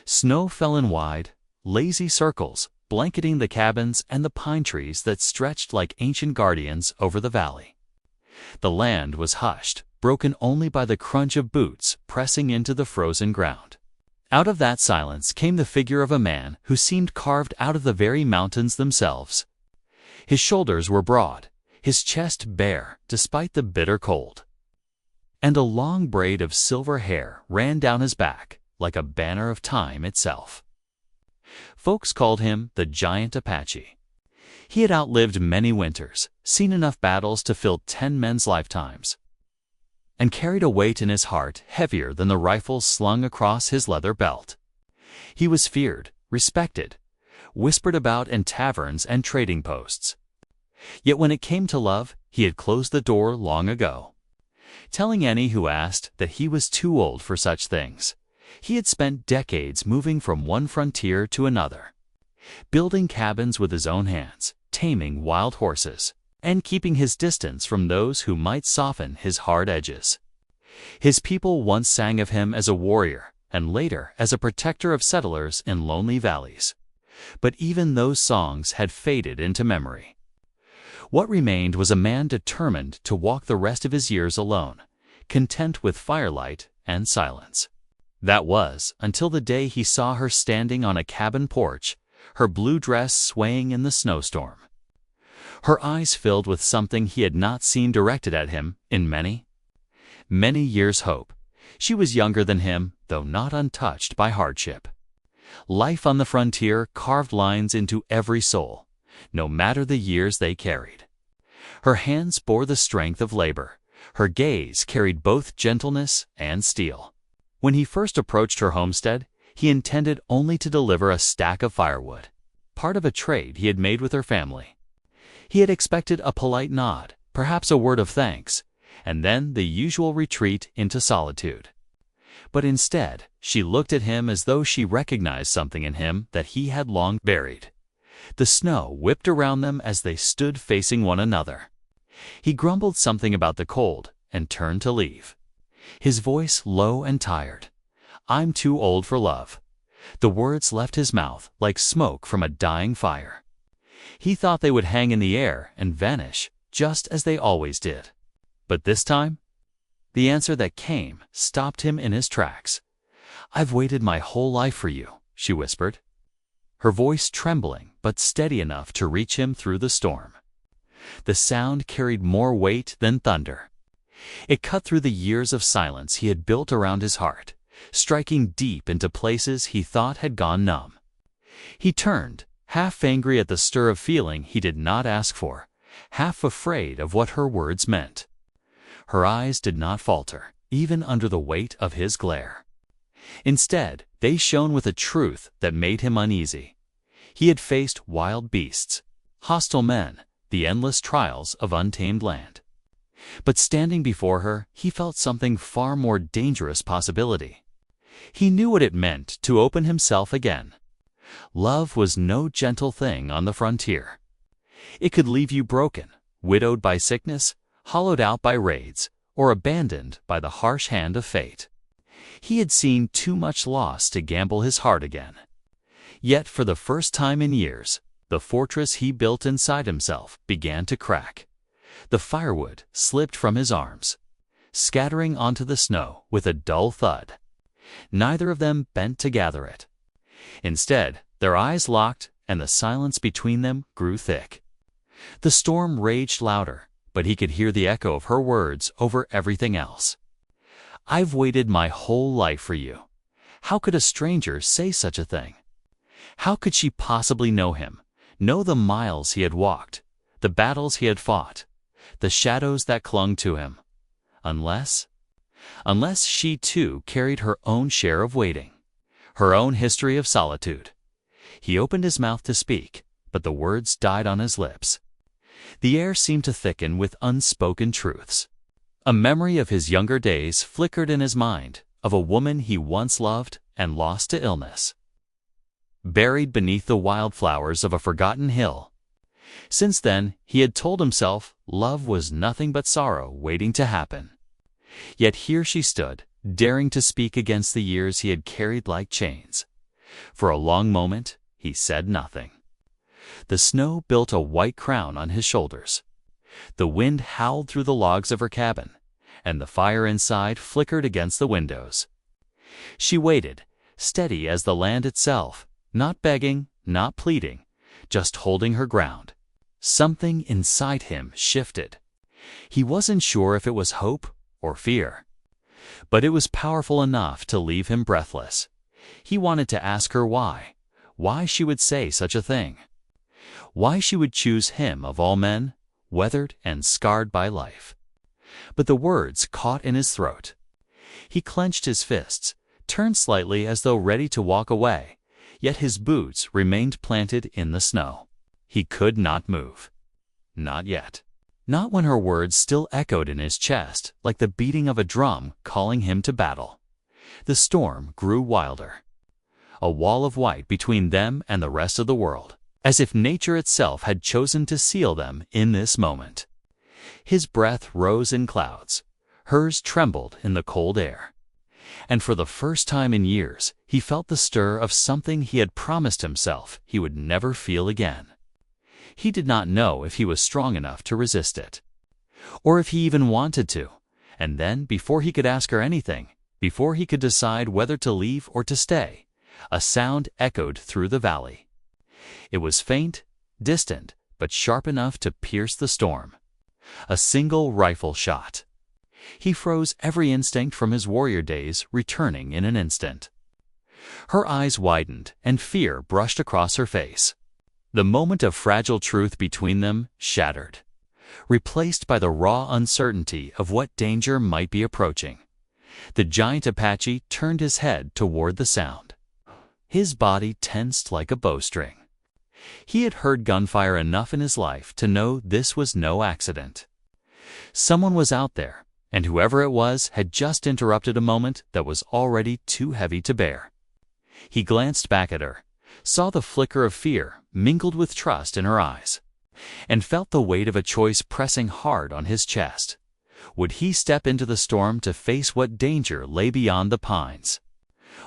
Snow fell in wide, lazy circles, blanketing the cabins and the pine trees that stretched like ancient guardians over the valley. The land was hushed, broken only by the crunch of boots pressing into the frozen ground. Out of that silence came the figure of a man who seemed carved out of the very mountains themselves. His shoulders were broad, his chest bare despite the bitter cold, and a long braid of silver hair ran down his back like a banner of time itself. Folks called him the giant Apache. He had outlived many winters, seen enough battles to fill 10 men's lifetimes, and carried a weight in his heart heavier than the rifles slung across his leather belt. He was feared, respected, whispered about in taverns and trading posts. Yet when it came to love, he had closed the door long ago, telling any who asked that he was too old for such things. He had spent decades moving from one frontier to another, building cabins with his own hands, taming wild horses, and keeping his distance from those who might soften his hard edges. His people once sang of him as a warrior, and later as a protector of settlers in lonely valleys. But even those songs had faded into memory. What remained was a man determined to walk the rest of his years alone, content with firelight and silence. That was until the day he saw her standing on a cabin porch, her blue dress swaying in the snowstorm. Her eyes filled with something he had not seen directed at him in many years' hope. She was younger than him, though not untouched by hardship. Life on the frontier carved lines into every soul, no matter the years they carried. Her hands bore the strength of labor. Her gaze carried both gentleness and steel. When he first approached her homestead, he intended only to deliver a stack of firewood, part of a trade he had made with her family. He had expected a polite nod, perhaps a word of thanks, and then the usual retreat into solitude. But instead, she looked at him as though she recognized something in him that he had long buried. The snow whipped around them as they stood facing one another. He grumbled something about the cold and turned to leave, his voice low and tired. "I'm too old for love." The words left his mouth like smoke from a dying fire. He thought they would hang in the air and vanish, just as they always did. But this time, the answer that came stopped him in his tracks. "I've waited my whole life for you," she whispered, her voice trembling but steady enough to reach him through the storm. The sound carried more weight than thunder. It cut through the years of silence he had built around his heart, striking deep into places he thought had gone numb. He turned, half angry at the stir of feeling he did not ask for, half afraid of what her words meant. Her eyes did not falter, even under the weight of his glare. Instead, they shone with a truth that made him uneasy. He had faced wild beasts, hostile men, the endless trials of untamed land. But standing before her, he felt something far more dangerous possibility. He knew what it meant to open himself again. Love was no gentle thing on the frontier. It could leave you broken, widowed by sickness, hollowed out by raids, or abandoned by the harsh hand of fate. He had seen too much loss to gamble his heart again. Yet for the first time in years, the fortress he built inside himself began to crack. The firewood slipped from his arms, scattering onto the snow with a dull thud. Neither of them bent to gather it. Instead, their eyes locked, and the silence between them grew thick. The storm raged louder, but he could hear the echo of her words over everything else. "I've waited my whole life for you." How could a stranger say such a thing? How could she possibly know him, know the miles he had walked, the battles he had fought, the shadows that clung to him? Unless she too carried her own share of waiting, her own history of solitude. He opened his mouth to speak, but the words died on his lips. The air seemed to thicken with unspoken truths. A memory of his younger days flickered in his mind, of a woman he once loved and lost to illness, buried beneath the wildflowers of a forgotten hill. Since then, he had told himself love was nothing but sorrow waiting to happen. Yet here she stood, daring to speak against the years he had carried like chains. For a long moment, he said nothing. The snow built a white crown on his shoulders. The wind howled through the logs of her cabin, and the fire inside flickered against the windows. She waited, steady as the land itself, not begging, not pleading, just holding her ground. Something inside him shifted. He wasn't sure if it was hope or fear, but it was powerful enough to leave him breathless. He wanted to ask her why she would say such a thing, why she would choose him of all men, weathered and scarred by life. But the words caught in his throat. He clenched his fists, turned slightly as though ready to walk away, yet his boots remained planted in the snow. He could not move. Not yet. Not when her words still echoed in his chest like the beating of a drum calling him to battle. The storm grew wilder. A wall of white between them and the rest of the world, as if nature itself had chosen to seal them in this moment. His breath rose in clouds. Hers trembled in the cold air. And for the first time in years, he felt the stir of something he had promised himself he would never feel again. He did not know if he was strong enough to resist it, or if he even wanted to. And then, before he could ask her anything, before he could decide whether to leave or to stay, a sound echoed through the valley. It was faint, distant, but sharp enough to pierce the storm. A single rifle shot. He froze, every instinct from his warrior days returning in an instant. Her eyes widened, and fear brushed across her face. The moment of fragile truth between them shattered, replaced by the raw uncertainty of what danger might be approaching. The giant Apache turned his head toward the sound. His body tensed like a bowstring. He had heard gunfire enough in his life to know this was no accident. Someone was out there, and whoever it was had just interrupted a moment that was already too heavy to bear. He glanced back at her, saw the flicker of fear mingled with trust in her eyes, and felt the weight of a choice pressing hard on his chest. Would he step into the storm to face what danger lay beyond the pines?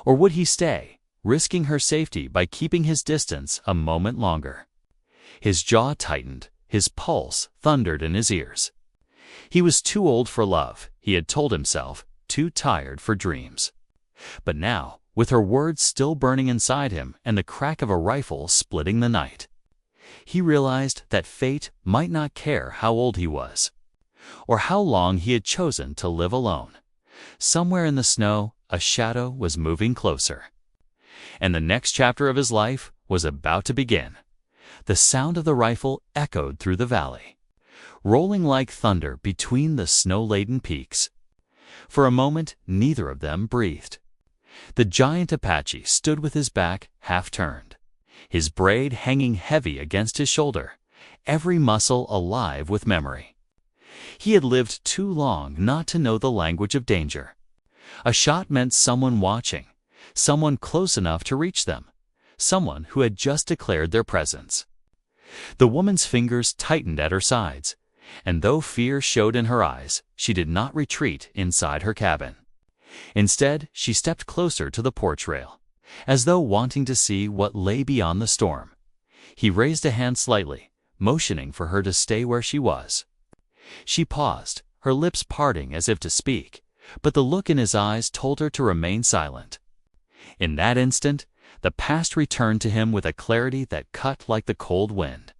Or would he stay, risking her safety by keeping his distance a moment longer? His jaw tightened, his pulse thundered in his ears. He was too old for love, he had told himself, too tired for dreams. But now, with her words still burning inside him and the crack of a rifle splitting the night, he realized that fate might not care how old he was, or how long he had chosen to live alone. Somewhere in the snow, a shadow was moving closer. And the next chapter of his life was about to begin. The sound of the rifle echoed through the valley, rolling like thunder between the snow-laden peaks. For a moment, neither of them breathed. The giant Apache stood with his back half-turned, his braid hanging heavy against his shoulder, every muscle alive with memory. He had lived too long not to know the language of danger. A shot meant someone watching, someone close enough to reach them, someone who had just declared their presence. The woman's fingers tightened at her sides, and though fear showed in her eyes, she did not retreat inside her cabin. Instead, she stepped closer to the porch rail, as though wanting to see what lay beyond the storm. He raised a hand slightly, motioning for her to stay where she was. She paused, her lips parting as if to speak, but the look in his eyes told her to remain silent. In that instant, the past returned to him with a clarity that cut like the cold wind.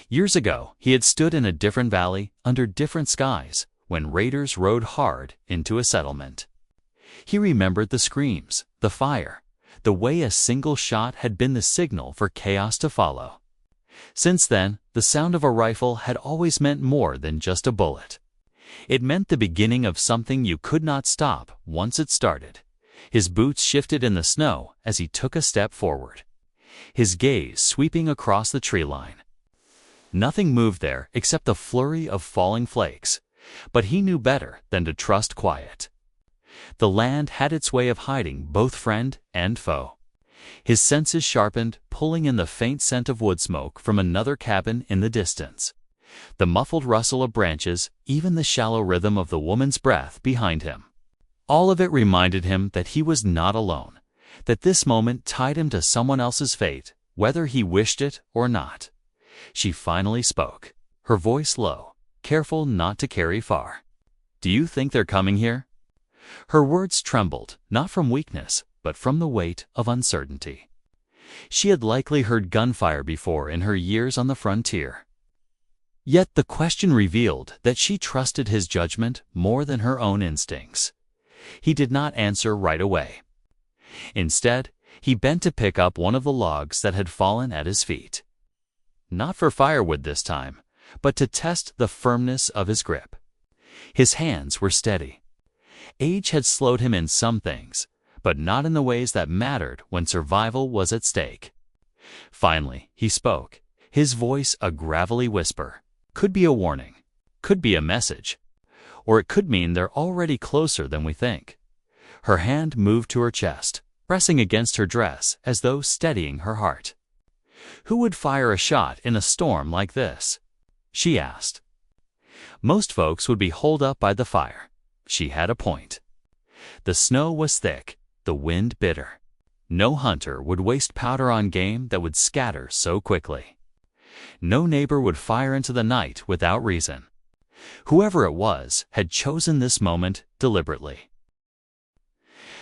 Years ago, he had stood in a different valley, under different skies, when raiders rode hard into a settlement. He remembered the screams, the fire, the way a single shot had been the signal for chaos to follow. Since then, the sound of a rifle had always meant more than just a bullet. It meant the beginning of something you could not stop once it started. His boots shifted in the snow as he took a step forward, his gaze sweeping across the tree line. Nothing moved there except the flurry of falling flakes, but he knew better than to trust quiet. The land had its way of hiding both friend and foe. His senses sharpened, pulling in the faint scent of wood smoke from another cabin in the distance, the muffled rustle of branches, even the shallow rhythm of the woman's breath behind him. All of it reminded him that he was not alone, that this moment tied him to someone else's fate, whether he wished it or not. She finally spoke, her voice low, careful not to carry far. "Do you think they're coming here?" Her words trembled, not from weakness, but from the weight of uncertainty. She had likely heard gunfire before in her years on the frontier. Yet the question revealed that she trusted his judgment more than her own instincts. He did not answer right away. Instead, he bent to pick up one of the logs that had fallen at his feet. Not for firewood this time, but to test the firmness of his grip. His hands were steady. Age had slowed him in some things, but not in the ways that mattered when survival was at stake. Finally, he spoke, his voice a gravelly whisper. Could be a warning, could be a message, or it could mean they're already closer than we think. Her hand moved to her chest, pressing against her dress as though steadying her heart. "Who would fire a shot in a storm like this?" she asked. Most folks would be holed up by the fire. She had a point. The snow was thick, the wind bitter. No hunter would waste powder on game that would scatter so quickly. No neighbor would fire into the night without reason. Whoever it was had chosen this moment deliberately.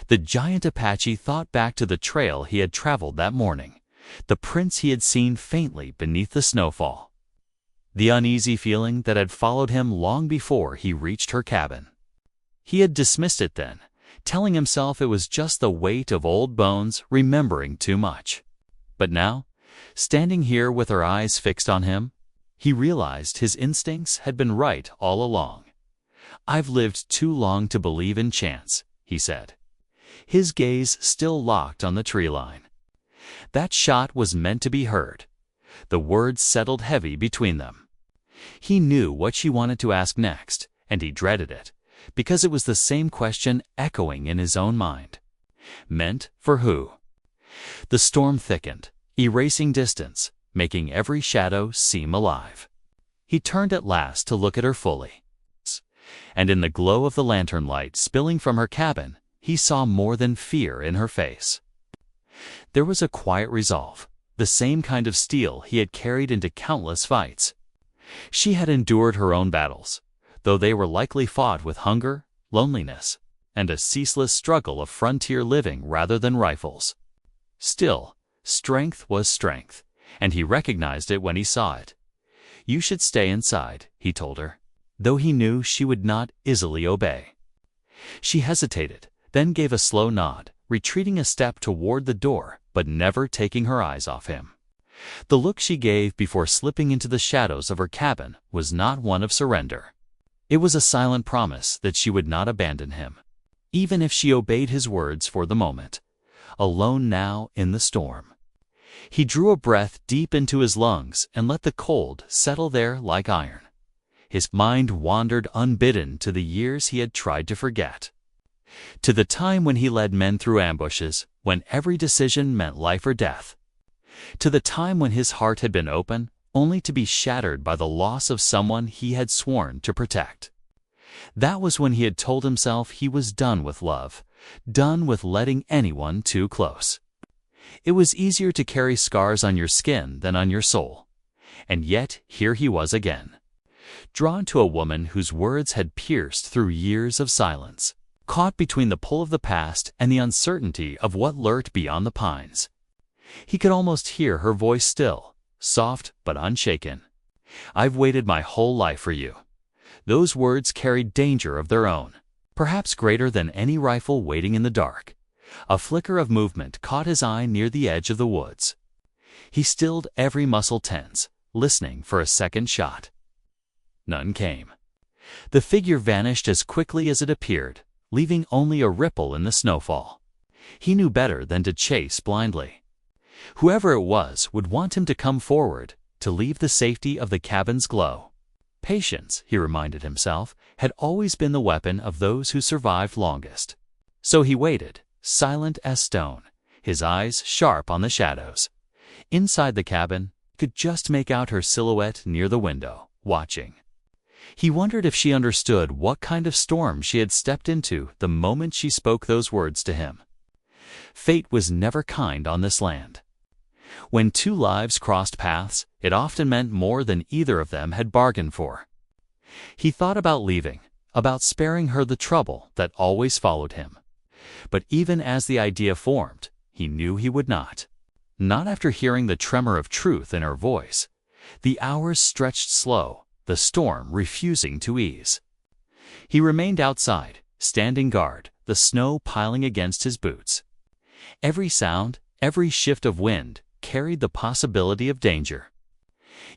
The giant Apache thought back to the trail he had traveled that morning, the prints he had seen faintly beneath the snowfall, the uneasy feeling that had followed him long before he reached her cabin. He had dismissed it then, telling himself it was just the weight of old bones remembering too much. But now, standing here with her eyes fixed on him, he realized his instincts had been right all along. "I've lived too long to believe in chance," he said, his gaze still locked on the tree line. That shot was meant to be heard. The words settled heavy between them. He knew what she wanted to ask next, and he dreaded it, because it was the same question echoing in his own mind. Meant for who? The storm thickened, erasing distance, making every shadow seem alive. He turned at last to look at her fully, and in the glow of the lantern light spilling from her cabin, he saw more than fear in her face. There was a quiet resolve, the same kind of steel he had carried into countless fights. She had endured her own battles, though they were likely fought with hunger, loneliness, and a ceaseless struggle of frontier living rather than rifles. Still, strength was strength, and he recognized it when he saw it. "You should stay inside," he told her, though he knew she would not easily obey. She hesitated, then gave a slow nod, retreating a step toward the door, but never taking her eyes off him. The look she gave before slipping into the shadows of her cabin was not one of surrender. It was a silent promise that she would not abandon him, even if she obeyed his words for the moment. Alone now in the storm. He drew a breath deep into his lungs and let the cold settle there like iron. His mind wandered unbidden to the years he had tried to forget. To the time when he led men through ambushes, when every decision meant life or death. To the time when his heart had been open, only to be shattered by the loss of someone he had sworn to protect. That was when he had told himself he was done with love, done with letting anyone too close. It was easier to carry scars on your skin than on your soul. And yet here he was again, drawn to a woman whose words had pierced through years of silence, caught between the pull of the past and the uncertainty of what lurked beyond the pines. He could almost hear her voice still, soft but unshaken. "I've waited my whole life for you." Those words carried danger of their own, perhaps greater than any rifle waiting in the dark. A flicker of movement caught his eye near the edge of the woods. He stilled every muscle tense, listening for a second shot. None came. The figure vanished as quickly as it appeared, leaving only a ripple in the snowfall. He knew better than to chase blindly. Whoever it was would want him to come forward, to leave the safety of the cabin's glow. Patience, he reminded himself, had always been the weapon of those who survived longest. So he waited, silent as stone, his eyes sharp on the shadows. Inside the cabin, he could just make out her silhouette near the window, watching. He wondered if she understood what kind of storm she had stepped into the moment she spoke those words to him. Fate was never kind on this land. When two lives crossed paths, it often meant more than either of them had bargained for. He thought about leaving, about sparing her the trouble that always followed him. But even as the idea formed, he knew he would not. Not after hearing the tremor of truth in her voice. The hours stretched slow, the storm refusing to ease. He remained outside, standing guard, the snow piling against his boots. Every sound, every shift of wind carried the possibility of danger.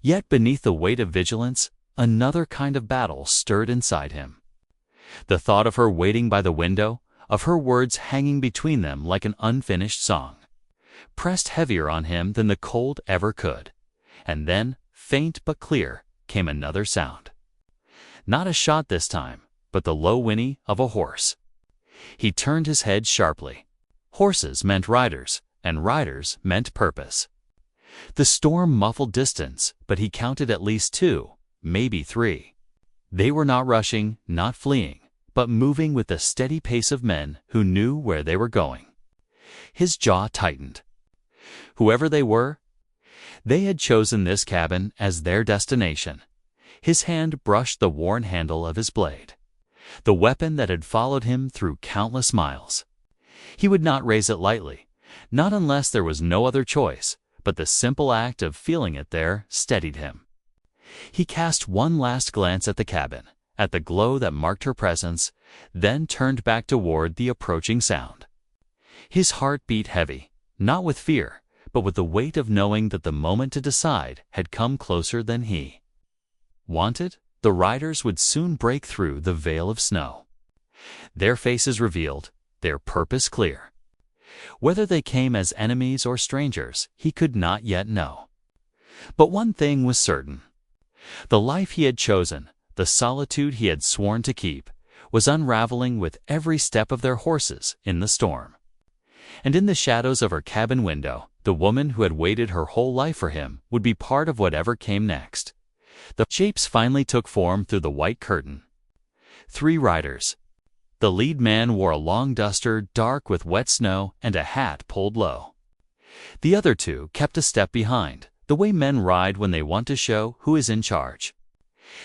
Yet beneath the weight of vigilance, another kind of battle stirred inside him. The thought of her waiting by the window, of her words hanging between them like an unfinished song, pressed heavier on him than the cold ever could. And then, faint but clear, came another sound. Not a shot this time, but the low whinny of a horse. He turned his head sharply. Horses meant riders, and riders meant purpose. The storm muffled distance, but he counted at least two, maybe three. They were not rushing, not fleeing, but moving with the steady pace of men who knew where they were going. His jaw tightened. Whoever they were, they had chosen this cabin as their destination. His hand brushed the worn handle of his blade, the weapon that had followed him through countless miles. He would not raise it lightly, not unless there was no other choice, but the simple act of feeling it there steadied him. He cast one last glance at the cabin, at the glow that marked her presence, then turned back toward the approaching sound. His heart beat heavy, not with fear, but with the weight of knowing that the moment to decide had come closer than he wanted. The riders would soon break through the veil of snow. Their faces revealed, their purpose clear. Whether they came as enemies or strangers, he could not yet know. But one thing was certain. The life he had chosen, the solitude he had sworn to keep, was unraveling with every step of their horses in the storm. And in the shadows of her cabin window, the woman who had waited her whole life for him would be part of whatever came next. The shapes finally took form through the white curtain. 3 riders. The lead man wore a long duster dark with wet snow and a hat pulled low. The other 2 kept a step behind, the way men ride when they want to show who is in charge.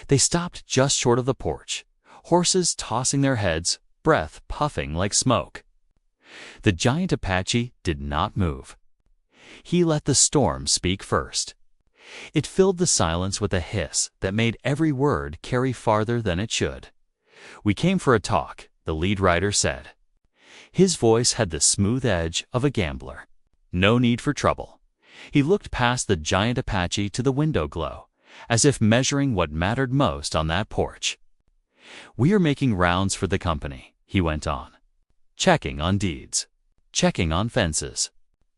They stopped just short of the porch, horses tossing their heads, breath puffing like smoke. The giant Apache did not move. He let the storm speak first. It filled the silence with a hiss that made every word carry farther than it should. "We came for a talk," the lead rider said. His voice had the smooth edge of a gambler. No need for trouble. He looked past the giant Apache to the window glow, as if measuring what mattered most on that porch. "We are making rounds for the company," he went on. "Checking on deeds, checking on fences,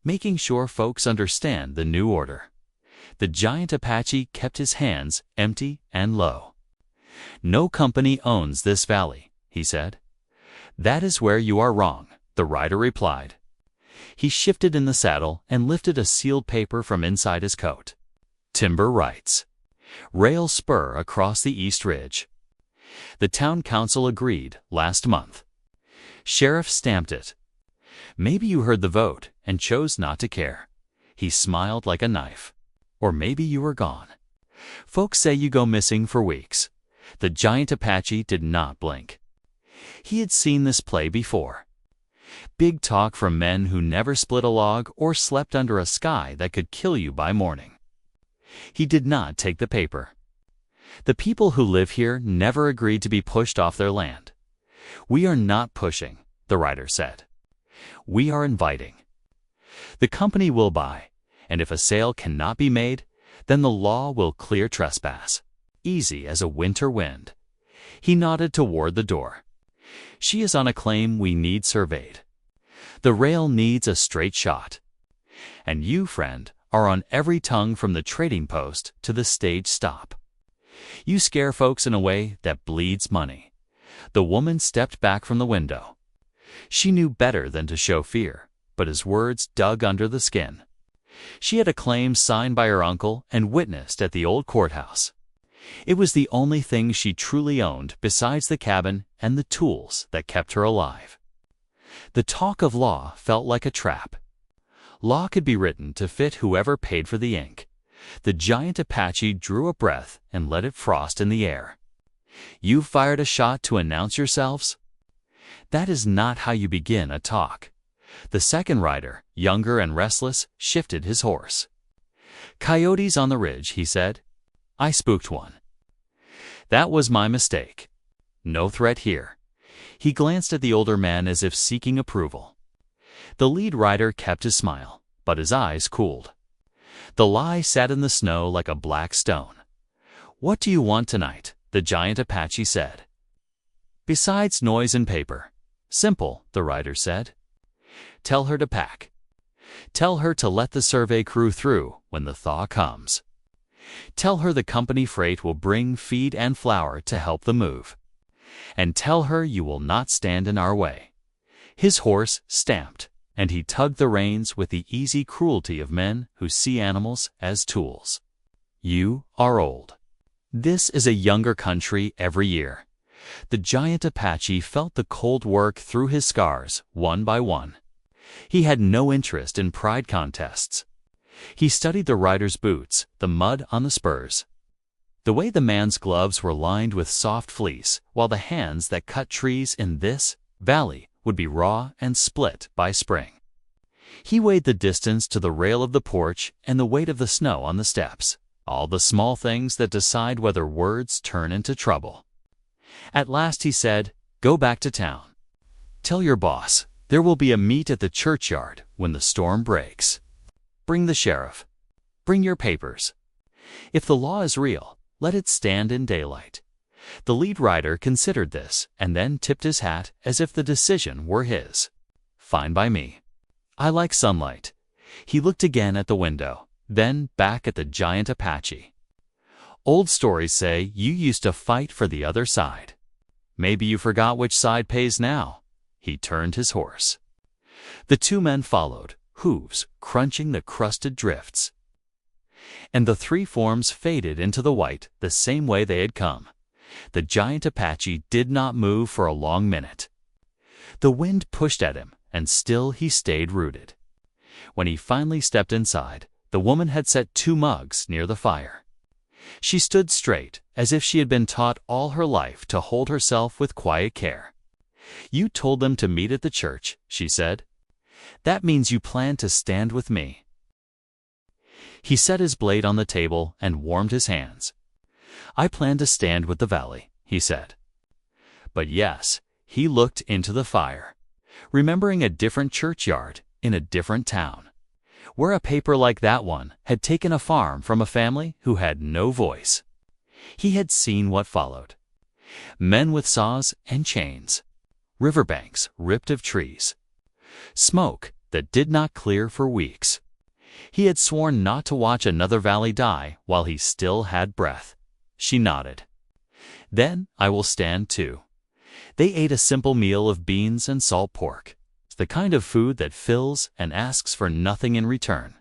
making sure folks understand the new order." The giant Apache kept his hands empty and low. "No company owns this valley," he said. "That is where you are wrong," the rider replied. He shifted in the saddle and lifted a sealed paper from inside his coat. "Timber rights. Rail spur across the East Ridge. The town council agreed last month. Sheriff stamped it. Maybe you heard the vote and chose not to care." He smiled like a knife. "Or maybe you were gone. Folks say you go missing for weeks." The giant Apache did not blink. He had seen this play before. Big talk from men who never split a log or slept under a sky that could kill you by morning. He did not take the paper. "The people who live here never agreed to be pushed off their land." "We are not pushing," the rider said. "We are inviting. The company will buy, and if a sale cannot be made, then the law will clear trespass. Easy as a winter wind." He nodded toward the door. "She is on a claim we need surveyed. The rail needs a straight shot. And you, friend, are on every tongue from the trading post to the stage stop. You scare folks in a way that bleeds money." The woman stepped back from the window. She knew better than to show fear, but his words dug under the skin. She had a claim signed by her uncle and witnessed at the old courthouse. It was the only thing she truly owned besides the cabin and the tools that kept her alive. The talk of law felt like a trap. Law could be written to fit whoever paid for the ink. The giant Apache drew a breath and let it frost in the air. "You fired a shot to announce yourselves?" That is not how you begin a talk. The second rider, younger and restless, shifted his horse. "Coyotes on the ridge," he said. "I spooked one." "That was my mistake. No threat here." He glanced at the older man as if seeking approval. The lead rider kept his smile, but his eyes cooled. The lie sat in the snow like a black stone. "What do you want tonight?" the giant Apache said. "Besides noise and paper." "Simple," the rider said. "Tell her to pack. Tell her to let the survey crew through when the thaw comes. Tell her the company freight will bring feed and flour to help the move. And tell her you will not stand in our way." His horse stamped, and he tugged the reins with the easy cruelty of men who see animals as tools. "You are old. This is a younger country every year." The giant Apache felt the cold work through his scars, one by one. He had no interest in pride contests. He studied the rider's boots, the mud on the spurs. The way the man's gloves were lined with soft fleece, while the hands that cut trees in this valley would be raw and split by spring. He weighed the distance to the rail of the porch and the weight of the snow on the steps, all the small things that decide whether words turn into trouble. At last he said, "Go back to town. Tell your boss there will be a meet at the churchyard when the storm breaks. Bring the sheriff. Bring your papers. If the law is real, let it stand in daylight." The lead rider considered this and then tipped his hat as if the decision were his. "Fine by me. I like sunlight." He looked again at the window, then back at the giant Apache. "Old stories say you used to fight for the other side. Maybe you forgot which side pays now." He turned his horse. The two men followed, hooves crunching the crusted drifts. And the three forms faded into the white the same way they had come. The giant Apache did not move for a long minute. The wind pushed at him, and still he stayed rooted. When he finally stepped inside, the woman had set 2 mugs near the fire. She stood straight, as if she had been taught all her life to hold herself with quiet care. "You told them to meet at the church," she said. "That means you plan to stand with me." He set his blade on the table and warmed his hands. "I plan to stand with the valley," he said. But yes, he looked into the fire, remembering a different churchyard in a different town, where a paper like that one had taken a farm from a family who had no voice. He had seen what followed. Men with saws and chains. Riverbanks ripped of trees. Smoke that did not clear for weeks. He had sworn not to watch another valley die while he still had breath. She nodded. "Then I will stand too." They ate a simple meal of beans and salt pork, the kind of food that fills and asks for nothing in return.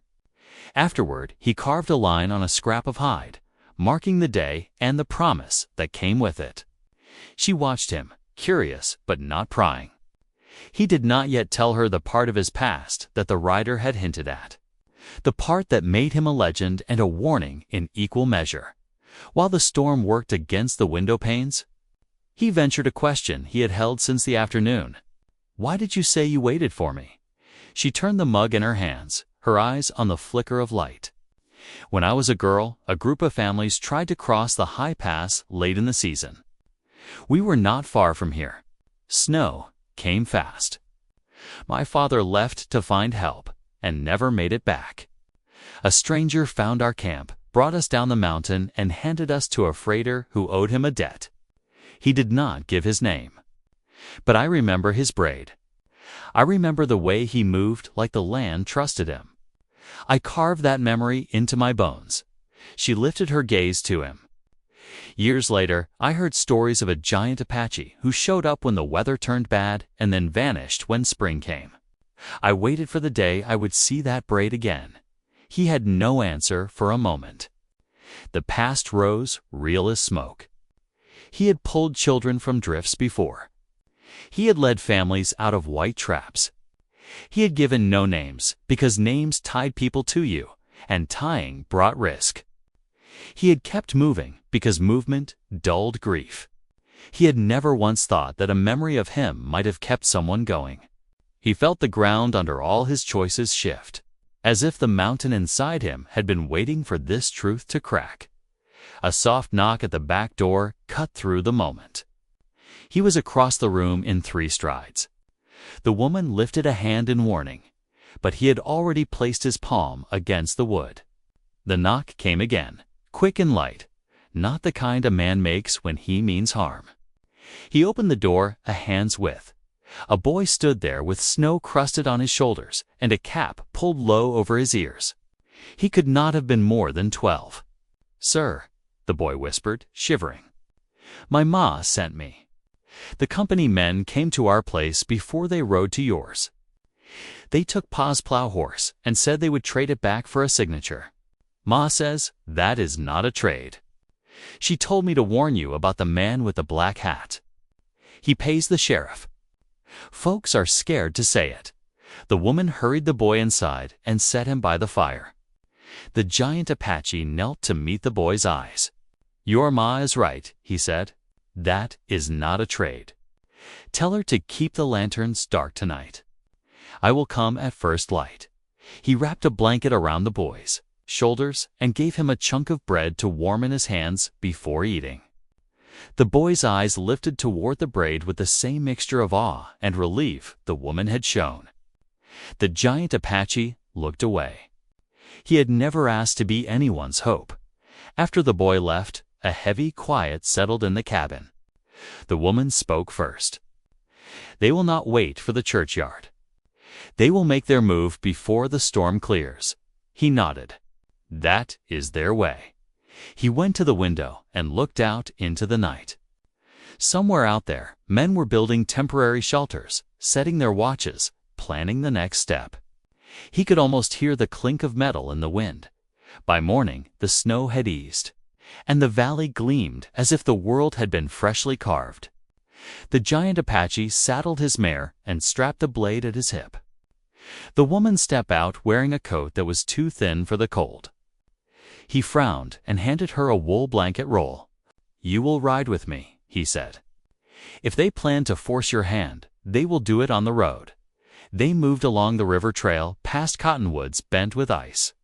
Afterward, he carved a line on a scrap of hide, marking the day and the promise that came with it. She watched him, curious but not prying. He did not yet tell her the part of his past that the rider had hinted at, the part that made him a legend and a warning in equal measure. While the storm worked against the window panes, he ventured a question he had held since the afternoon. "Why did you say you waited for me?" She turned the mug in her hands, her eyes on the flicker of light. "When I was a girl, a group of families tried to cross the high pass late in the season. We were not far from here. Snow came fast. My father left to find help and never made it back. A stranger found our camp, brought us down the mountain, and handed us to a freighter who owed him a debt. He did not give his name. But I remember his braid. I remember the way he moved like the land trusted him. I carved that memory into my bones." She lifted her gaze to him. "Years later, I heard stories of a giant Apache who showed up when the weather turned bad and then vanished when spring came. I waited for the day I would see that braid again." He had no answer for a moment. The past rose, real as smoke. He had pulled children from drifts before. He had led families out of white traps. He had given no names because names tied people to you, and tying brought risk. He had kept moving because movement dulled grief. He had never once thought that a memory of him might have kept someone going. He felt the ground under all his choices shift, as if the mountain inside him had been waiting for this truth to crack. A soft knock at the back door cut through the moment. He was across the room in 3 strides. The woman lifted a hand in warning, but he had already placed his palm against the wood. The knock came again, quick and light, not the kind a man makes when he means harm. He opened the door a hand's width. A boy stood there with snow crusted on his shoulders and a cap pulled low over his ears. He could not have been more than 12. "Sir," the boy whispered, shivering. "My ma sent me. The company men came to our place before they rode to yours. They took pa's plow horse and said they would trade it back for a signature. Ma says that is not a trade. She told me to warn you about the man with the black hat. He pays the sheriff. Folks are scared to say it." The woman hurried the boy inside and set him by the fire. The giant Apache knelt to meet the boy's eyes. "Your ma is right," he said. "That is not a trade. Tell her to keep the lanterns dark tonight. I will come at first light." He wrapped a blanket around the boy's shoulders and gave him a chunk of bread to warm in his hands before eating. The boy's eyes lifted toward the braid with the same mixture of awe and relief the woman had shown. The giant Apache looked away. He had never asked to be anyone's hope. After the boy left, a heavy quiet settled in the cabin. The woman spoke first. "They will not wait for the churchyard. They will make their move before the storm clears." He nodded. "That is their way." He went to the window and looked out into the night. Somewhere out there, men were building temporary shelters, setting their watches, planning the next step. He could almost hear the clink of metal in the wind. By morning, the snow had eased, and the valley gleamed as if the world had been freshly carved. The giant Apache saddled his mare and strapped the blade at his hip. The woman stepped out wearing a coat that was too thin for the cold. He frowned and handed her a wool blanket roll. "You will ride with me," he said. "If they plan to force your hand, they will do it on the road." They moved along the river trail past cottonwoods bent with ice.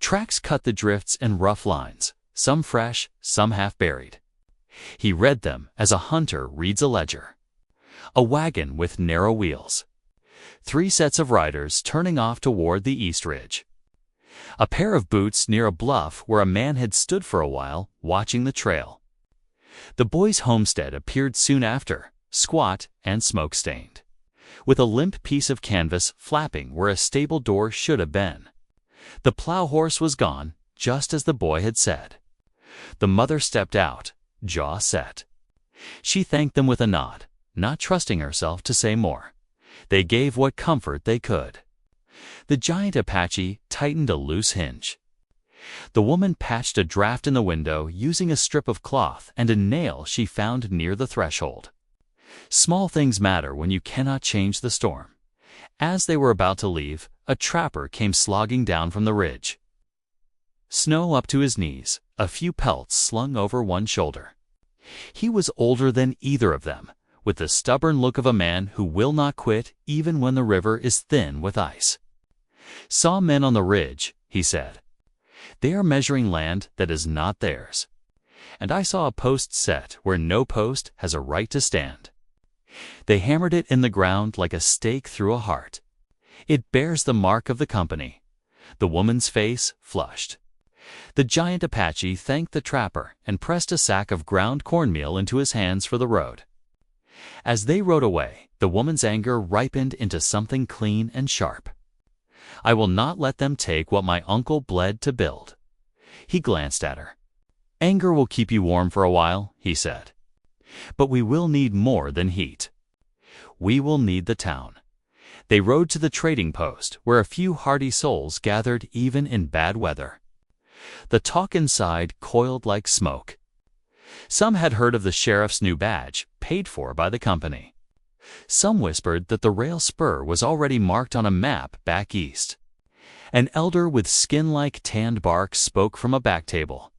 Tracks cut the drifts in rough lines, some fresh, some half-buried. He read them as a hunter reads a ledger. A wagon with narrow wheels. 3 sets of riders turning off toward the east ridge. A pair of boots near a bluff where a man had stood for a while, watching the trail. The boy's homestead appeared soon after, squat and smoke-stained, with a limp piece of canvas flapping where a stable door should have been. The plow horse was gone, just as the boy had said. The mother stepped out, jaw set. She thanked them with a nod, not trusting herself to say more. They gave what comfort they could. The giant Apache tightened a loose hinge. The woman patched a draft in the window using a strip of cloth and a nail she found near the threshold. Small things matter when you cannot change the storm. As they were about to leave, a trapper came slogging down from the ridge. Snow up to his knees, a few pelts slung over one shoulder. He was older than either of them, with the stubborn look of a man who will not quit even when the river is thin with ice. "Saw men on the ridge," he said. "They are measuring land that is not theirs. And I saw a post set where no post has a right to stand. They hammered it in the ground like a stake through a heart. It bears the mark of the company." The woman's face flushed. The giant Apache thanked the trapper and pressed a sack of ground cornmeal into his hands for the road. As they rode away, the woman's anger ripened into something clean and sharp. "I will not let them take what my uncle bled to build." He glanced at her. "Anger will keep you warm for a while," he said. "But we will need more than heat. We will need the town." They rode to the trading post, where a few hardy souls gathered even in bad weather. The talk inside coiled like smoke. Some had heard of the sheriff's new badge, paid for by the company. Some whispered that the rail spur was already marked on a map back east. An elder with skin-like tanned bark spoke from a back table.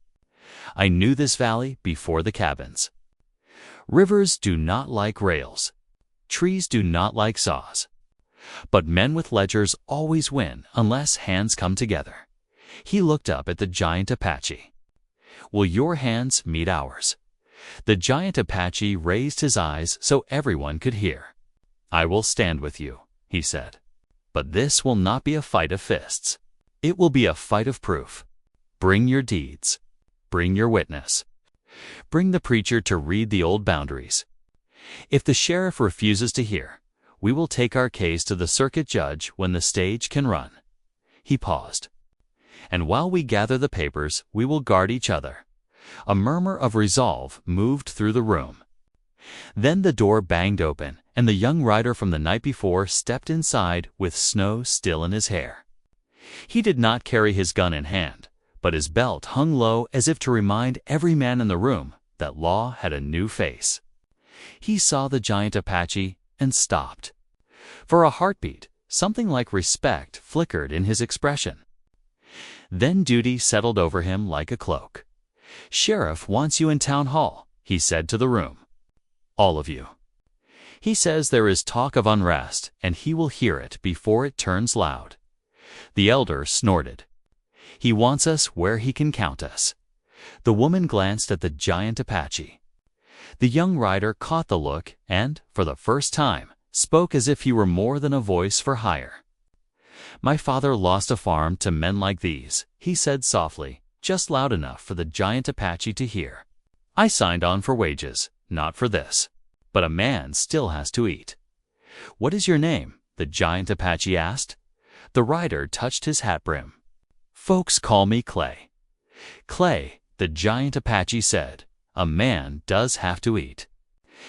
I knew this valley before the cabins. Rivers do not like rails. Trees do not like saws. But men with ledgers always win unless hands come together. He looked up at the giant Apache. Will your hands meet ours? The giant Apache raised his eyes so everyone could hear. I will stand with you, he said. But this will not be a fight of fists. It will be a fight of proof. Bring your deeds. Bring your witness. Bring the preacher to read the old boundaries. If the sheriff refuses to hear, we will take our case to the circuit judge when the stage can run. He paused. And while we gather the papers, we will guard each other. A murmur of resolve moved through the room. Then the door banged open, and the young rider from the night before stepped inside with snow still in his hair. He did not carry his gun in hand, but his belt hung low as if to remind every man in the room that law had a new face. He saw the giant Apache and stopped. For a heartbeat, something like respect flickered in his expression. Then duty settled over him like a cloak. Sheriff wants you in town hall, he said to the room. All of you. He says there is talk of unrest, and he will hear it before it turns loud. The elder snorted. He wants us where he can count us. The woman glanced at the giant Apache. The young rider caught the look and, for the first time, spoke as if he were more than a voice for hire. My father lost a farm to men like these, he said softly, just loud enough for the giant Apache to hear. I signed on for wages, not for this. But a man still has to eat. What is your name? The giant Apache asked. The rider touched his hat brim. Folks call me Clay. Clay, the giant Apache said, a man does have to eat.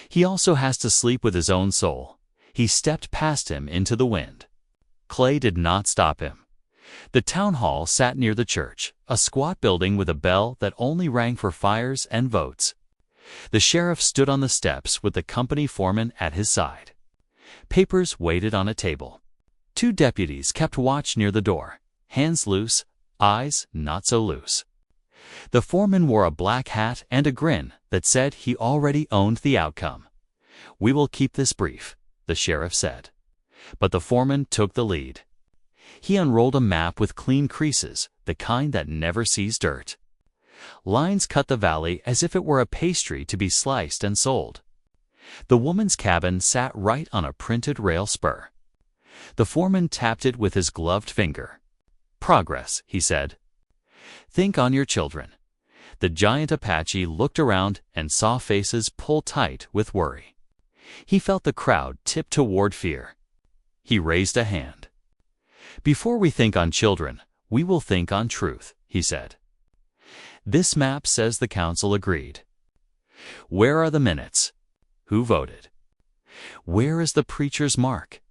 He also has to sleep with his own soul. He stepped past him into the wind. Clay did not stop him. The town hall sat near the church, a squat building with a bell that only rang for fires and votes. The sheriff stood on the steps with the company foreman at his side. Papers waited on a table. 2 deputies kept watch near the door, hands loose, eyes not so loose. The foreman wore a black hat and a grin that said he already owned the outcome. We will keep this brief, the sheriff said. But the foreman took the lead. He unrolled a map with clean creases, the kind that never sees dirt. Lines cut the valley as if it were a pastry to be sliced and sold. The woman's cabin sat right on a printed rail spur. The foreman tapped it with his gloved finger. Progress, he said. Think on your children. The giant Apache looked around and saw faces pull tight with worry. He felt the crowd tip toward fear. He raised a hand. Before we think on children, we will think on truth, he said. This map says the council agreed. Where are the minutes? Who voted? Where is the preacher's mark?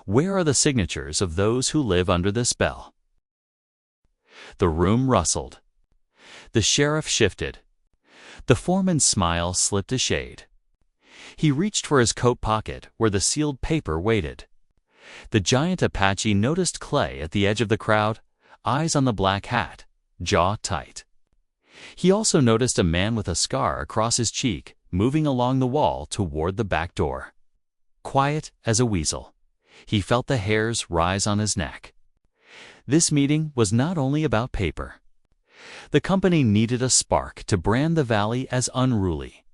Where are the signatures of those who live under this bell? The room rustled. The sheriff shifted. The foreman's smile slipped a shade. He reached for his coat pocket where the sealed paper waited. The giant Apache noticed Clay at the edge of the crowd, eyes on the black hat, jaw tight. He also noticed a man with a scar across his cheek moving along the wall toward the back door. Quiet as a weasel. He felt the hairs rise on his neck. This meeting was not only about paper. The company needed a spark to brand the valley as unruly,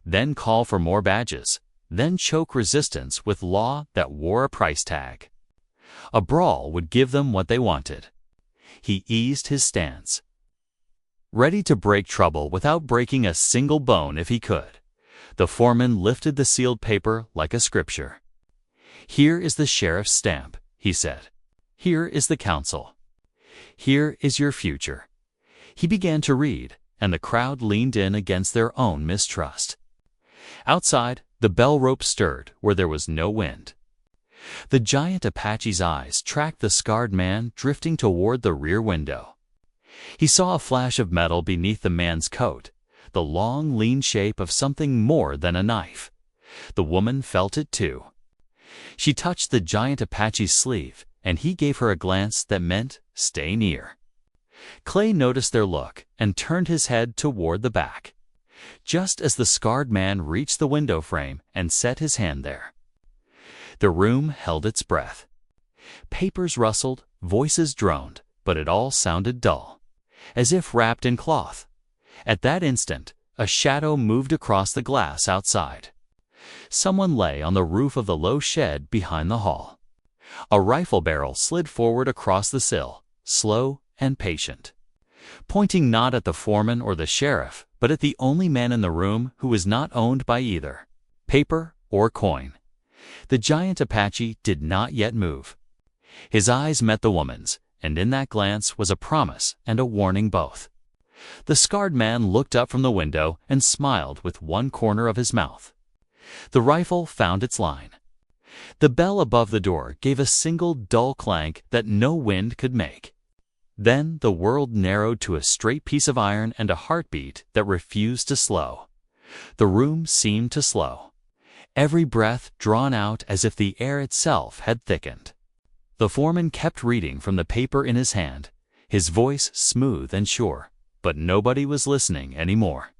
then call for more badges, then choke resistance with law that wore a price tag. A brawl would give them what they wanted. He eased his stance. Ready to break trouble without breaking a single bone if he could. The foreman lifted the sealed paper like a scripture. Here is the sheriff's stamp, he said. Here is the council. Here is your future. He began to read, and the crowd leaned in against their own mistrust. Outside, the bell rope stirred where there was no wind. The giant Apache's eyes tracked the scarred man drifting toward the rear window. He saw a flash of metal beneath the man's coat, the long, lean shape of something more than a knife. The woman felt it too. She touched the giant Apache's sleeve, and he gave her a glance that meant, "Stay near." Clay noticed their look and turned his head toward the back, just as the scarred man reached the window frame and set his hand there. The room held its breath. Papers rustled, voices droned, but it all sounded dull, as if wrapped in cloth. At that instant, a shadow moved across the glass outside. Someone lay on the roof of the low shed behind the hall. A rifle barrel slid forward across the sill, slow and patient, pointing not at the foreman or the sheriff, but at the only man in the room who was not owned by either paper or coin. The giant Apache did not yet move. His eyes met the woman's, and in that glance was a promise and a warning both. The scarred man looked up from the window and smiled with one corner of his mouth. The rifle found its line. The bell above the door gave a single dull clank that no wind could make. Then the world narrowed to a straight piece of iron and a heartbeat that refused to slow. The room seemed to slow, every breath drawn out as if the air itself had thickened. The foreman kept reading from the paper in his hand, his voice smooth and sure, but nobody was listening anymore.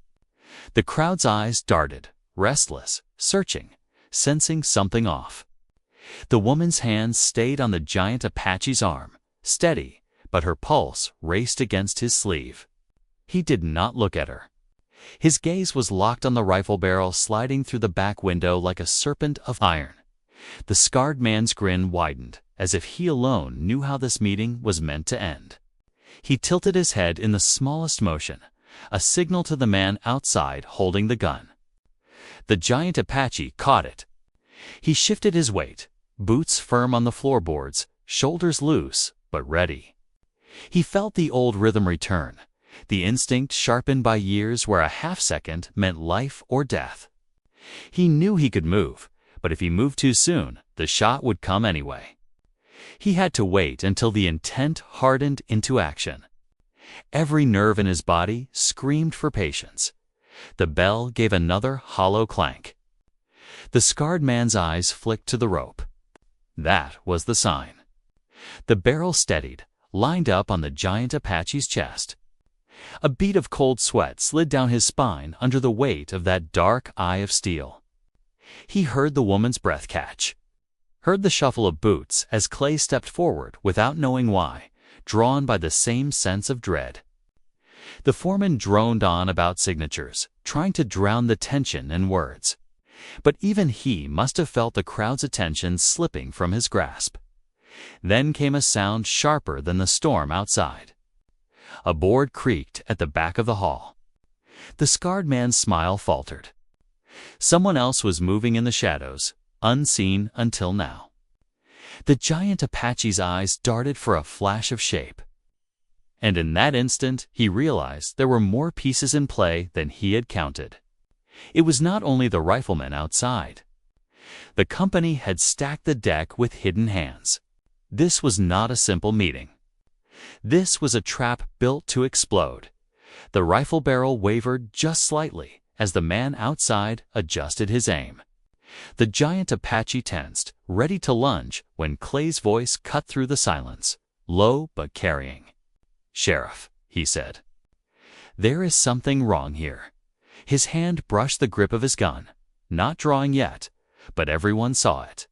The crowd's eyes darted, restless, searching, sensing something off. The woman's hand stayed on the giant Apache's arm, steady, but her pulse raced against his sleeve. He did not look at her. His gaze was locked on the rifle barrel sliding through the back window like a serpent of iron. The scarred man's grin widened, as if he alone knew how this meeting was meant to end. He tilted his head in the smallest motion, a signal to the man outside holding the gun. The giant Apache caught it. He shifted his weight, boots firm on the floorboards, shoulders loose, but ready. He felt the old rhythm return, the instinct sharpened by years where a half-second meant life or death. He knew he could move, but if he moved too soon, the shot would come anyway. He had to wait until the intent hardened into action. Every nerve in his body screamed for patience. The bell gave another hollow clank. The scarred man's eyes flicked to the rope. That was the sign. The barrel steadied, lined up on the giant Apache's chest. A bead of cold sweat slid down his spine under the weight of that dark eye of steel. He heard the woman's breath catch, heard the shuffle of boots as Clay stepped forward without knowing why, drawn by the same sense of dread. The foreman droned on about signatures, trying to drown the tension in words. But even he must have felt the crowd's attention slipping from his grasp. Then came a sound sharper than the storm outside. A board creaked at the back of the hall. The scarred man's smile faltered. Someone else was moving in the shadows, unseen until now. The giant Apache's eyes darted for a flash of shape. And in that instant, he realized there were more pieces in play than he had counted. It was not only the riflemen outside. The company had stacked the deck with hidden hands. This was not a simple meeting. This was a trap built to explode. The rifle barrel wavered just slightly as the man outside adjusted his aim. The giant Apache tensed, ready to lunge, when Clay's voice cut through the silence, low but carrying. "Sheriff," he said, "there is something wrong here." His hand brushed the grip of his gun, not drawing yet, but everyone saw it.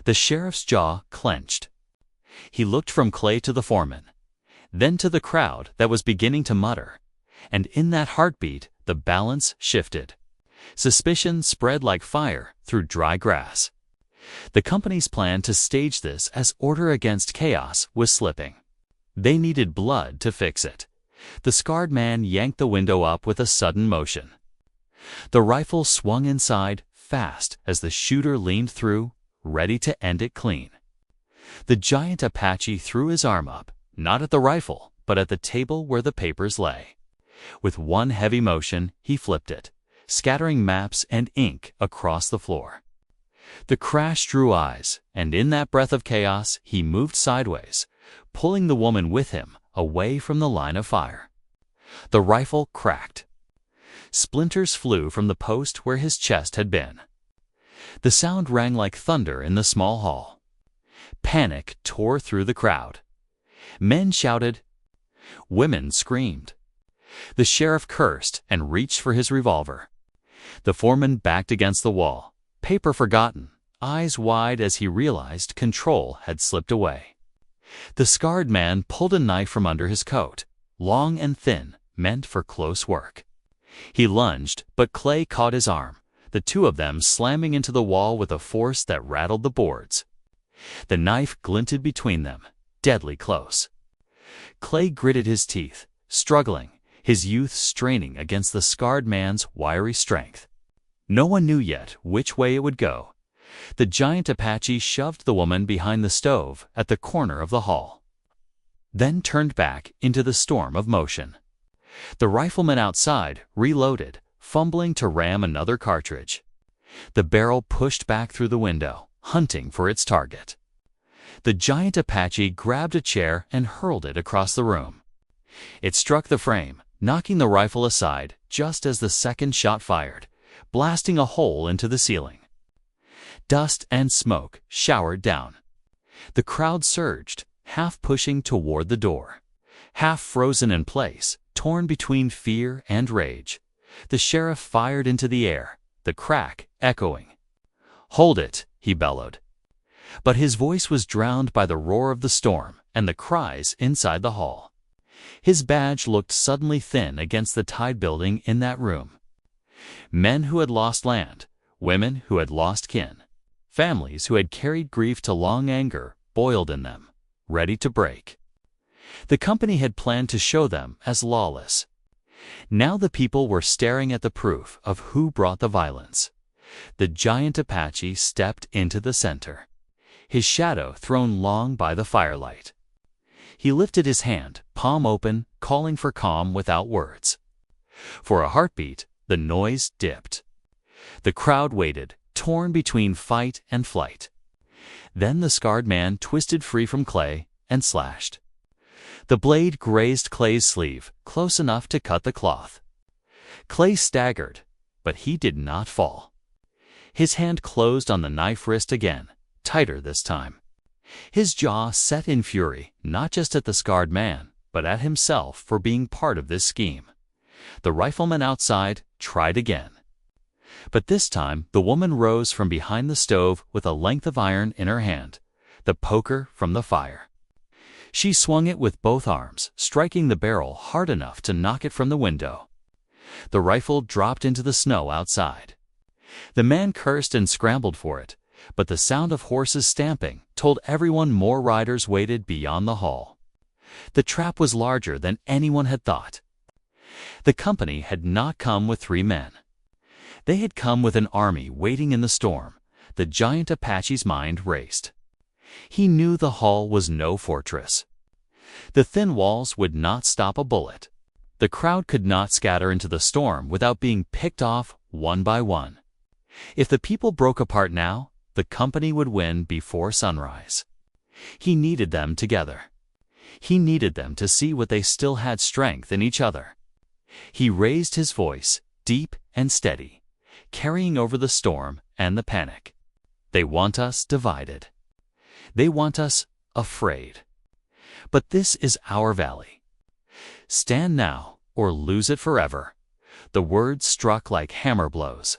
The sheriff's jaw clenched. He looked from Clay to the foreman, then to the crowd that was beginning to mutter, and in that heartbeat the balance shifted. Suspicion spread like fire through dry grass. The company's plan to stage this as order against chaos was slipping. They needed blood to fix it. The scarred man yanked the window up with a sudden motion. The rifle swung inside fast as the shooter leaned through, ready to end it clean. The giant Apache threw his arm up, not at the rifle, but at the table where the papers lay. With one heavy motion, he flipped it, scattering maps and ink across the floor. The crash drew eyes, and in that breath of chaos, he moved sideways, pulling the woman with him away from the line of fire. The rifle cracked. Splinters flew from the post where his chest had been. The sound rang like thunder in the small hall. Panic tore through the crowd. Men shouted. Women screamed. The sheriff cursed and reached for his revolver. The foreman backed against the wall, paper forgotten, eyes wide as he realized control had slipped away. The scarred man pulled a knife from under his coat, long and thin, meant for close work. He lunged, but Clay caught his arm, the two of them slamming into the wall with a force that rattled the boards. The knife glinted between them, deadly close. Clay gritted his teeth, struggling, his youth straining against the scarred man's wiry strength. No one knew yet which way it would go. The giant Apache shoved the woman behind the stove at the corner of the hall, then turned back into the storm of motion. The rifleman outside reloaded, fumbling to ram another cartridge. The barrel pushed back through the window, hunting for its target. The giant Apache grabbed a chair and hurled it across the room. It struck the frame, knocking the rifle aside just as the second shot fired, blasting a hole into the ceiling. Dust and smoke showered down. The crowd surged, half pushing toward the door, half frozen in place, torn between fear and rage. The sheriff fired into the air, the crack echoing. "Hold it," he bellowed. But his voice was drowned by the roar of the storm and the cries inside the hall. His badge looked suddenly thin against the tide building in that room. Men who had lost land, women who had lost kin, families who had carried grief to long anger boiled in them, ready to break. The company had planned to show them as lawless. Now the people were staring at the proof of who brought the violence. The giant Apache stepped into the center, his shadow thrown long by the firelight. He lifted his hand, palm open, calling for calm without words. For a heartbeat, the noise dipped. The crowd waited, torn between fight and flight. Then the scarred man twisted free from Clay and slashed. The blade grazed Clay's sleeve, close enough to cut the cloth. Clay staggered, but he did not fall. His hand closed on the knife wrist again, tighter this time. His jaw set in fury, not just at the scarred man, but at himself for being part of this scheme. The rifleman outside tried again. But this time the woman rose from behind the stove with a length of iron in her hand, the poker from the fire. She swung it with both arms, striking the barrel hard enough to knock it from the window. The rifle dropped into the snow outside. The man cursed and scrambled for it, but the sound of horses stamping told everyone more riders waited beyond the hall. The trap was larger than anyone had thought. The company had not come with 3 men. They had come with an army waiting in the storm. The giant Apache's mind raced. He knew the hall was no fortress. The thin walls would not stop a bullet. The crowd could not scatter into the storm without being picked off one by one. If the people broke apart now, the company would win before sunrise. He needed them together. He needed them to see what they still had strength in each other. He raised his voice, deep and steady, carrying over the storm and the panic. They want us divided. They want us afraid. But this is our valley. Stand now or lose it forever. The words struck like hammer blows.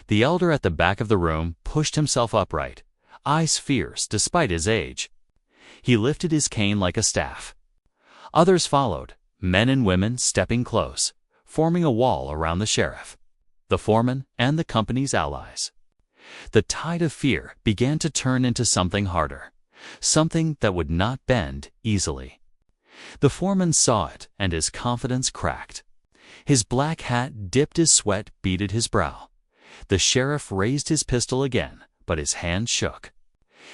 The elder at the back of the room pushed himself upright, eyes fierce despite his age. He lifted his cane like a staff. Others followed, men and women stepping close, forming a wall around the sheriff, the foreman, and the company's allies. The tide of fear began to turn into something harder, something that would not bend easily. The foreman saw it, and his confidence cracked. His black hat dipped as sweat beaded his brow. The sheriff raised his pistol again, but his hand shook.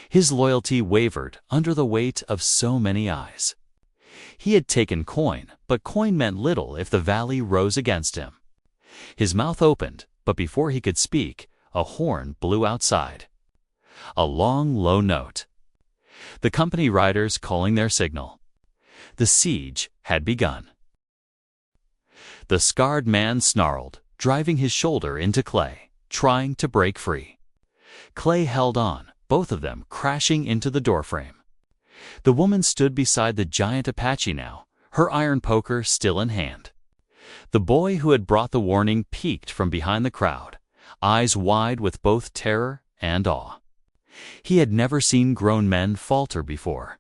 His loyalty wavered under the weight of so many eyes. He had taken coin, but coin meant little if the valley rose against him. His mouth opened, but before he could speak, a horn blew outside. A long, low note. The company riders calling their signal. The siege had begun. The scarred man snarled, driving his shoulder into Clay, trying to break free. Clay held on, both of them crashing into the doorframe. The woman stood beside the giant Apache now, her iron poker still in hand. The boy who had brought the warning peeked from behind the crowd, eyes wide with both terror and awe. He had never seen grown men falter before.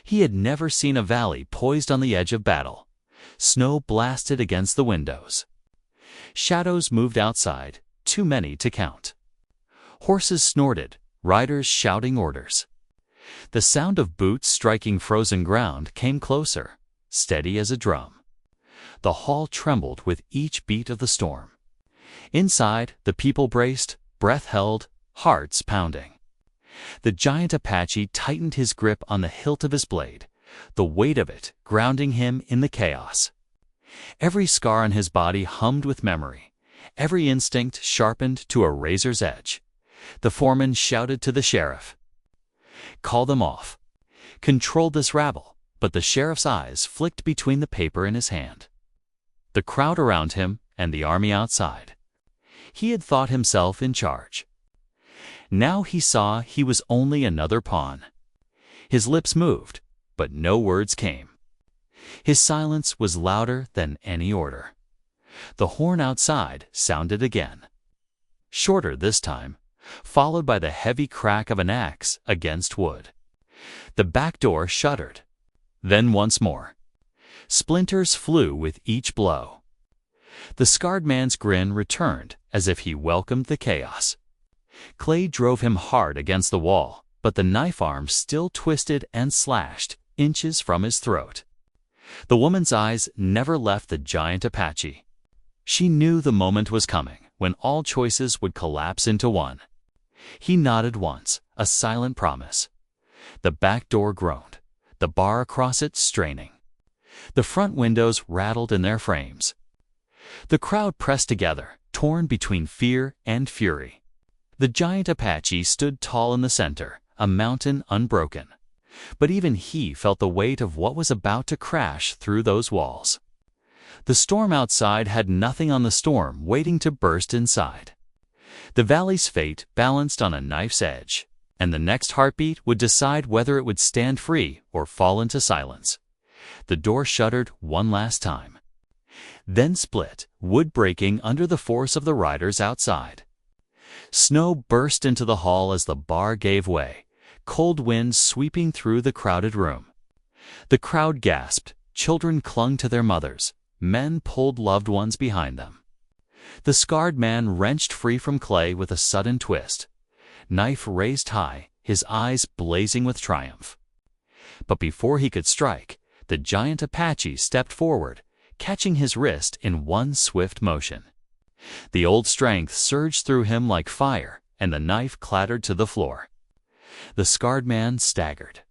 He had never seen a valley poised on the edge of battle. Snow blasted against the windows. Shadows moved outside, too many to count. Horses snorted, riders shouting orders. The sound of boots striking frozen ground came closer, steady as a drum. The hall trembled with each beat of the storm. Inside, the people braced, breath held, hearts pounding. The giant Apache tightened his grip on the hilt of his blade, the weight of it grounding him in the chaos. Every scar on his body hummed with memory, every instinct sharpened to a razor's edge. The foreman shouted to the sheriff, "Call them off. Control this rabble," but the sheriff's eyes flicked between the paper in his hand. The crowd around him and the army outside. He had thought himself in charge. Now he saw he was only another pawn. His lips moved, but no words came. His silence was louder than any order. The horn outside sounded again. Shorter this time, followed by the heavy crack of an axe against wood. The back door shuddered. Then once more. Splinters flew with each blow. The scarred man's grin returned as if he welcomed the chaos. Clay drove him hard against the wall, but the knife arm still twisted and slashed inches from his throat. The woman's eyes never left the giant Apache. She knew the moment was coming when all choices would collapse into one. He nodded once, a silent promise. The back door groaned, the bar across it straining. The front windows rattled in their frames. The crowd pressed together, torn between fear and fury. The giant Apache stood tall in the center, a mountain unbroken. But even he felt the weight of what was about to crash through those walls. The storm outside had nothing on the storm waiting to burst inside. The valley's fate balanced on a knife's edge, and the next heartbeat would decide whether it would stand free or fall into silence. The door shuddered one last time. Then split, wood breaking under the force of the riders outside. Snow burst into the hall as the bar gave way, cold winds sweeping through the crowded room. The crowd gasped, children clung to their mothers, men pulled loved ones behind them. The scarred man wrenched free from Clay with a sudden twist, knife raised high, his eyes blazing with triumph. But before he could strike, the giant Apache stepped forward, catching his wrist in one swift motion. The old strength surged through him like fire, and the knife clattered to the floor. The scarred man staggered,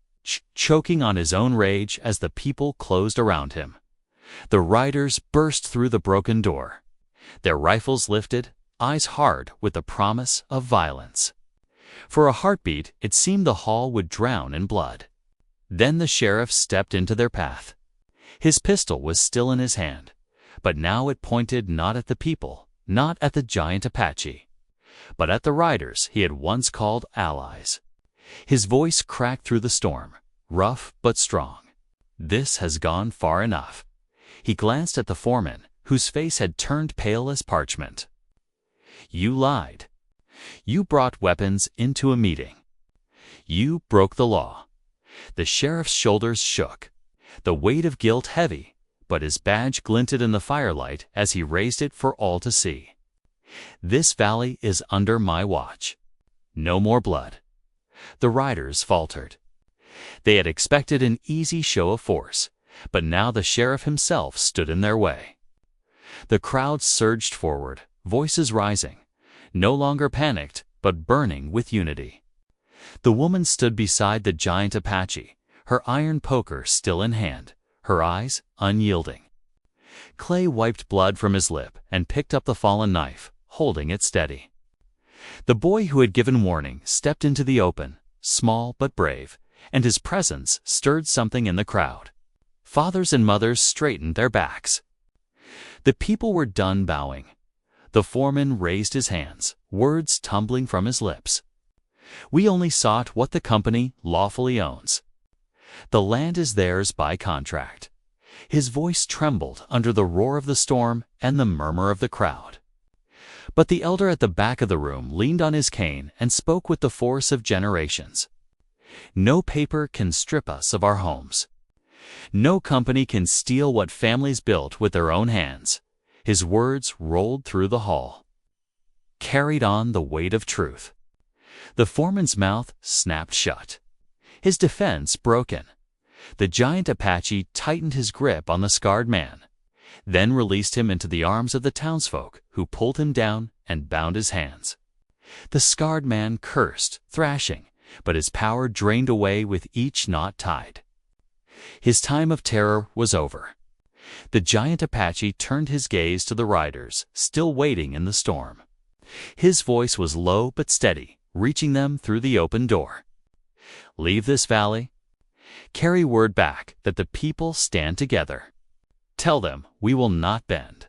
choking on his own rage as the people closed around him. The riders burst through the broken door, their rifles lifted, eyes hard with the promise of violence. For a heartbeat, it seemed the hall would drown in blood. Then the sheriff stepped into their path. His pistol was still in his hand, but now it pointed not at the people, not at the giant Apache, but at the riders he had once called allies. His voice cracked through the storm, rough but strong. "This has gone far enough." He glanced at the foreman, whose face had turned pale as parchment. "You lied. You brought weapons into a meeting. You broke the law." The sheriff's shoulders shook, the weight of guilt heavy, but his badge glinted in the firelight as he raised it for all to see. "This valley is under my watch. No more blood." The riders faltered. They had expected an easy show of force, but now the sheriff himself stood in their way. The crowd surged forward, voices rising, no longer panicked, but burning with unity. The woman stood beside the giant Apache, her iron poker still in hand, her eyes unyielding. Clay wiped blood from his lip and picked up the fallen knife, holding it steady. The boy who had given warning stepped into the open, small but brave, and his presence stirred something in the crowd. Fathers and mothers straightened their backs. The people were done bowing. The foreman raised his hands, words tumbling from his lips. "We only sought what the company lawfully owns. The land is theirs by contract." His voice trembled under the roar of the storm and the murmur of the crowd. But the elder at the back of the room leaned on his cane and spoke with the force of generations. "No paper can strip us of our homes. No company can steal what families built with their own hands." His words rolled through the hall, carried on the weight of truth. The foreman's mouth snapped shut, his defense broken. The giant Apache tightened his grip on the scarred man, then released him into the arms of the townsfolk, who pulled him down and bound his hands. The scarred man cursed, thrashing, but his power drained away with each knot tied. His time of terror was over. The giant Apache turned his gaze to the riders, still waiting in the storm. His voice was low but steady, reaching them through the open door. "Leave this valley. Carry word back that the people stand together. Tell them we will not bend."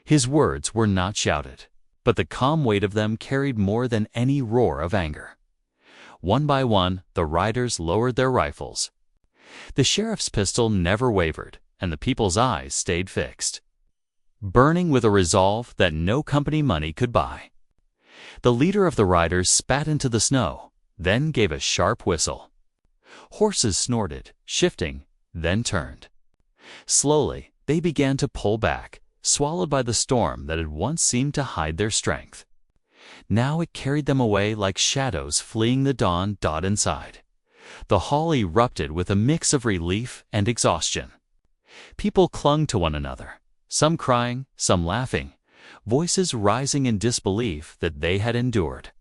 His words were not shouted, but the calm weight of them carried more than any roar of anger. One by one, the riders lowered their rifles. The sheriff's pistol never wavered, and the people's eyes stayed fixed, burning with a resolve that no company money could buy. The leader of the riders spat into the snow, then gave a sharp whistle. Horses snorted, shifting, then turned. Slowly, they began to pull back, swallowed by the storm that had once seemed to hide their strength. Now it carried them away like shadows fleeing the dawn inside. The hall erupted with a mix of relief and exhaustion. People clung to one another, some crying, some laughing, voices rising in disbelief that they had endured.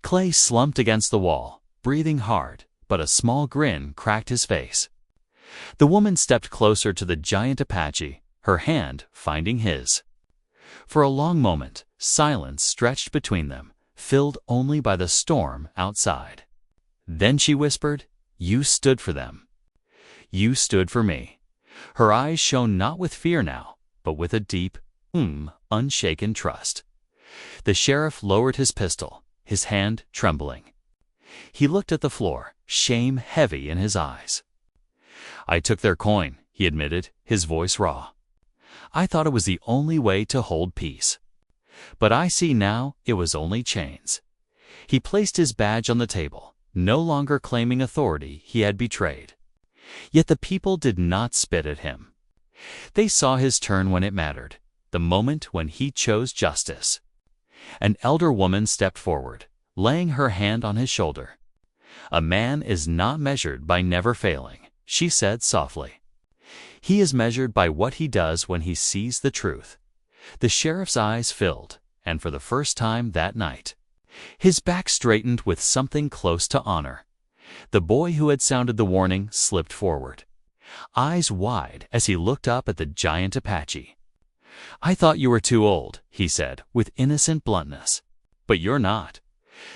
Clay slumped against the wall, breathing hard, but a small grin cracked his face. The woman stepped closer to the giant Apache, her hand finding his. For a long moment, silence stretched between them, filled only by the storm outside. Then she whispered, "You stood for them. You stood for me." Her eyes shone not with fear now, but with a deep, unshaken trust. The sheriff lowered his pistol, his hand trembling. He looked at the floor, shame heavy in his eyes. "I took their coin," he admitted, his voice raw. "I thought it was the only way to hold peace. But I see now it was only chains." He placed his badge on the table, no longer claiming authority he had betrayed. Yet the people did not spit at him. They saw his turn when it mattered, the moment when he chose justice. An elder woman stepped forward, laying her hand on his shoulder. "A man is not measured by never failing," she said softly. "He is measured by what he does when he sees the truth." The sheriff's eyes filled, and for the first time that night, his back straightened with something close to honor. The boy who had sounded the warning slipped forward, eyes wide as he looked up at the giant Apache. "I thought you were too old," he said with innocent bluntness. "But you're not."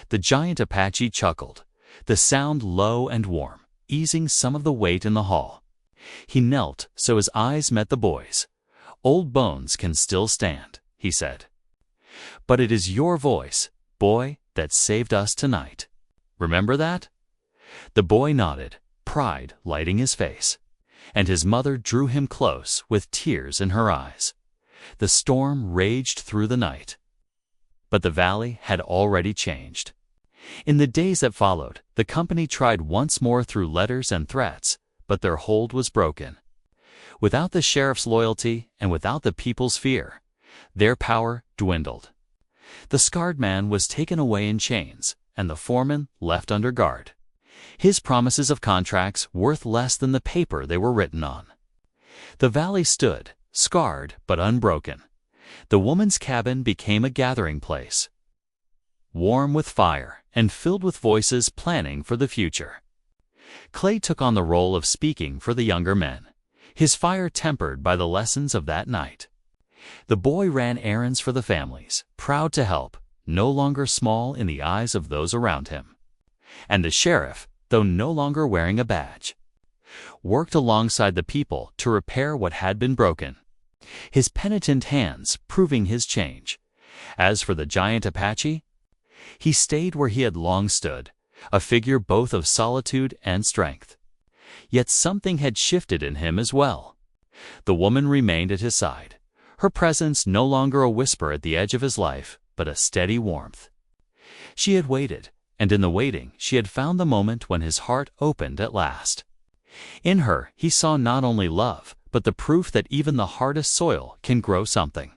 The giant Apache chuckled, the sound low and warm, easing some of the weight in the hall. He knelt so his eyes met the boy's. "Old bones can still stand," he said. "But it is your voice, boy, that saved us tonight. Remember that?" The boy nodded, pride lighting his face, and his mother drew him close with tears in her eyes. The storm raged through the night, but the valley had already changed. In the days that followed, the company tried once more through letters and threats, but their hold was broken. Without the sheriff's loyalty and without the people's fear, their power dwindled. The scarred man was taken away in chains, and the foreman left under guard, his promises of contracts worth less than the paper they were written on. The valley stood, scarred but unbroken. The woman's cabin became a gathering place, warm with fire and filled with voices planning for the future. Clay took on the role of speaking for the younger men, his fire tempered by the lessons of that night. The boy ran errands for the families, proud to help, no longer small in the eyes of those around him. And the sheriff, though no longer wearing a badge, worked alongside the people to repair what had been broken, his penitent hands proving his change, As for the giant Apache, he stayed where he had long stood, a figure both of solitude and strength. Yet something had shifted in him as well. The woman remained at his side, her presence no longer a whisper at the edge of his life, but a steady warmth. She had waited, and in the waiting she had found the moment when his heart opened at last. In her he saw not only love, but the proof that even the hardest soil can grow something.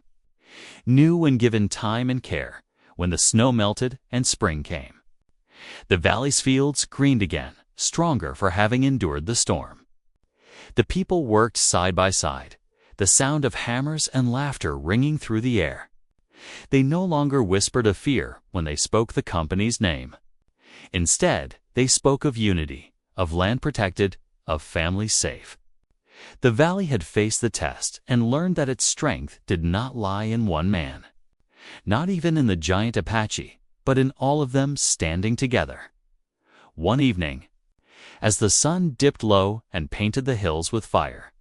New when given time and care, when the snow melted and spring came. The valley's fields greened again, stronger for having endured the storm. The people worked side by side, the sound of hammers and laughter ringing through the air. They no longer whispered of fear when they spoke the company's name. Instead, they spoke of unity, of land protected, of families safe. The valley had faced the test and learned that its strength did not lie in one man. Not even in the giant Apache, but in all of them standing together. One evening, as the sun dipped low and painted the hills with fire,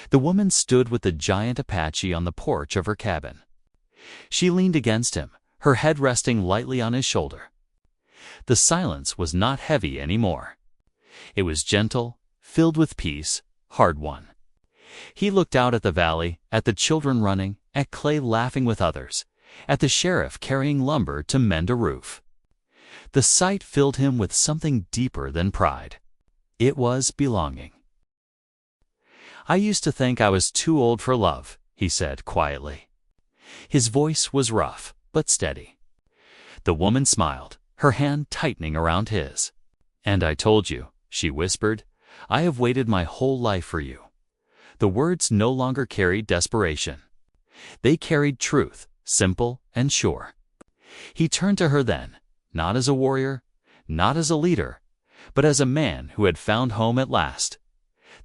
the woman stood with the giant Apache on the porch of her cabin. She leaned against him, her head resting lightly on his shoulder. The silence was not heavy anymore. It was gentle, filled with peace, hard-won. He looked out at the valley, at the children running, at Clay laughing with others, at the sheriff carrying lumber to mend a roof. The sight filled him with something deeper than pride. It was belonging. "I used to think I was too old for love," he said quietly. His voice was rough, but steady. The woman smiled, her hand tightening around his. "And I told you," she whispered, "I have waited my whole life for you." The words no longer carried desperation. They carried truth, simple and sure. He turned to her then, not as a warrior, not as a leader, but as a man who had found home at last.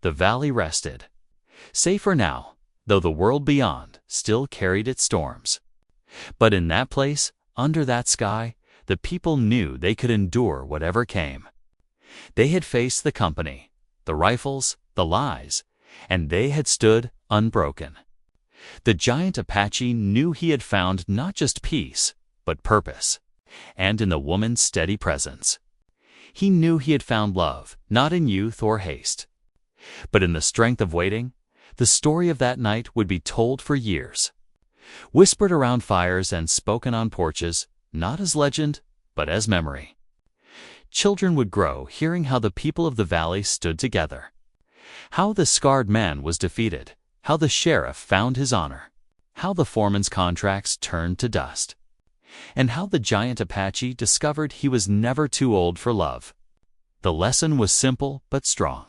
The valley rested. Safer now, though the world beyond still carried its storms. But in that place, under that sky, the people knew they could endure whatever came. They had faced the company, the rifles, the lies, and they had stood unbroken. The giant Apache knew he had found not just peace, but purpose, and in the woman's steady presence. He knew he had found love, not in youth or haste, but in the strength of waiting. The story of that night would be told for years, whispered around fires and spoken on porches, not as legend, but as memory. Children would grow hearing how the people of the valley stood together, how the scarred man was defeated, how the sheriff found his honor, how the foreman's contracts turned to dust, and how the giant Apache discovered he was never too old for love. The lesson was simple but strong.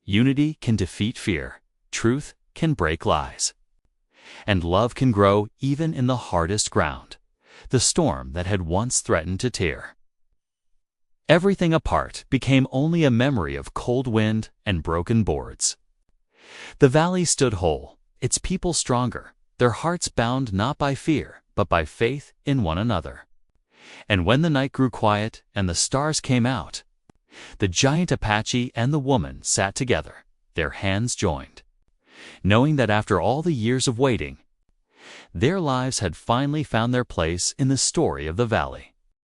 Unity can defeat fear. Truth can break lies. And love can grow even in the hardest ground, the storm that had once threatened to tear. Everything apart became only a memory of cold wind and broken boards. The valley stood whole, its people stronger, their hearts bound not by fear, but by faith in one another. And when the night grew quiet and the stars came out, the giant Apache and the woman sat together, their hands joined, knowing that after all the years of waiting, their lives had finally found their place in the story of the valley.